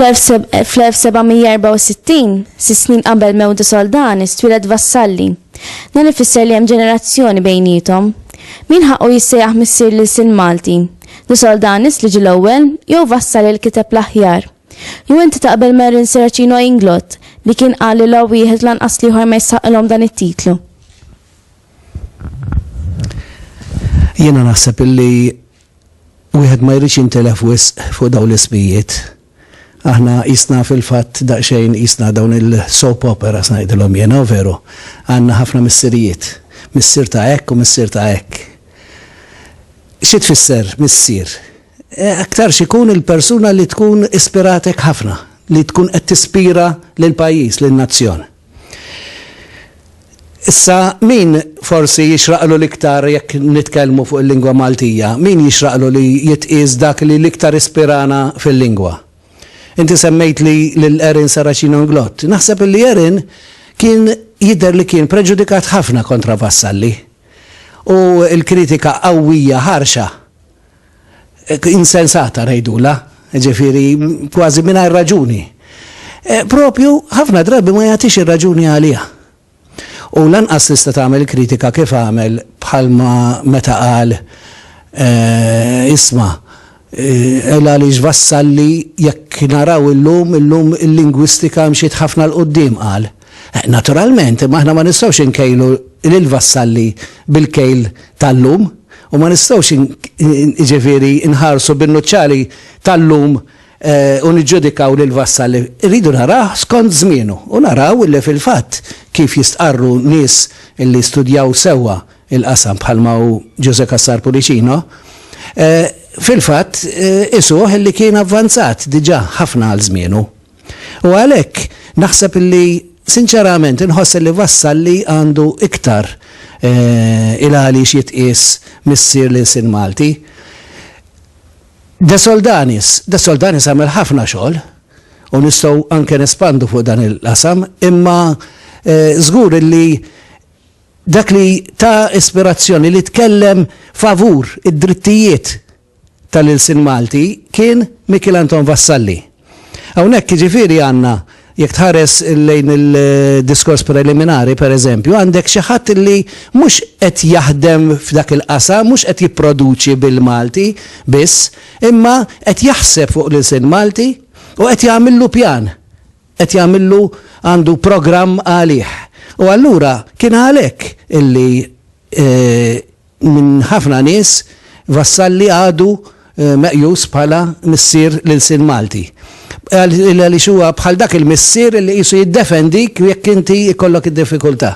Fl-1764, 6 snin qabel mewt Soldanis, twiled Vassalli. Dan ifisser li hemm ġenerazzjoni bejnietom. Min ħaqqu jissejjaħ missier lil sin Malti? De Soldanis li ġi l-ewwel jew Vassalli li kiteb l-aħjar? Jew inti taqbel Marin Seracino Inglot li kien qal li l wieħed lanqas ieħor ma jistaqilhom dan it-titlu? Jiena naħseb illi wieħed ma jridx jintelef wisq fuq dawn l-ismijiet. Aħna qisna fil-fatt daqsxejn qisna dawn il-soap operas ngħidilhom jiena veru. Għandna ħafna missirijiet. Missier ta' hekk u missier ta' hekk. Xi tfisser missier? Aktar xikun il-persuna li tkun ispiratek ħafna, li tkun qed tispira lil pajjiż, lin nazzjon. Issa min forsi jixraqlu l-iktar jekk nitkellmu fuq il-lingwa Maltija, min jixraqlu li jitqies dak li l-iktar ispirana fil-lingwa? Inti semmejt li l-Erin Seracino Inglot. Naħseb li Erin kien jidher li kien preġudikat ħafna kontra Vassalli. U l-kritika qawwija ħarxa, insensata ngħidula, ġifieri kważi mingħajr raġuni. Propju ħafna drabi ma jagħtix ir-raġuni għaliha. U lanqas tista' tagħmel kritika kif għamel bħalma meta qal isma' għaliex Vassalli jekk naraw illum il-lingwistika mxiet ħafna l-qoddim qal. Naturalment, aħna ma nistgħux inkejlu lil Vassalli bil-kejl tal-lum u ma nistgħux ġifieri nħarsu bin-nuċċali tal-lum u niġġudikaw lil Vassalli. Irridu naraw skont żmienu u naraw illi fil-fatt kif jistqarru nies illi studjaw sewwa il-qasam bħalma hu José Cassar Pulicino. Fil-fatt isuh illi kien avvanzat diġà ħafna għal żmienu. U għalhekk naħseb illi sinċerament inħoss li Vassalli għandu iktar il-għaliex jitqies missier lil sin Malti. De Soldanis għamel ħafna xogħol u nistgħu anke nespandu fuq dan il-qasam, imma żgur illi dak li ta' ispirazzjoni li tkellem favur id-drittijiet tal-ilsin Malti kien Michelanton Vassalli. Hawnhekk ġifieri għandna jekk tħares lejn il-diskors preliminari pereżempju, għandek xi ħadd li mhux qed jaħdem f'dak il-qasam, mhux qed jipproduċi bil-Malti biss, imma qed jaħseb fuq l-ilsin Malti u qed jagħmillu pjan, qed jagħmillu għandu programm għalih. U allura kien għalhekk illi minn ħafna nies Vassalli għadu meqjus bħala missier lil-sin Malti. Għaliex huwa bħal dak il-missier li qisu jiddefendik jekk inti jkollok id-diffikultà.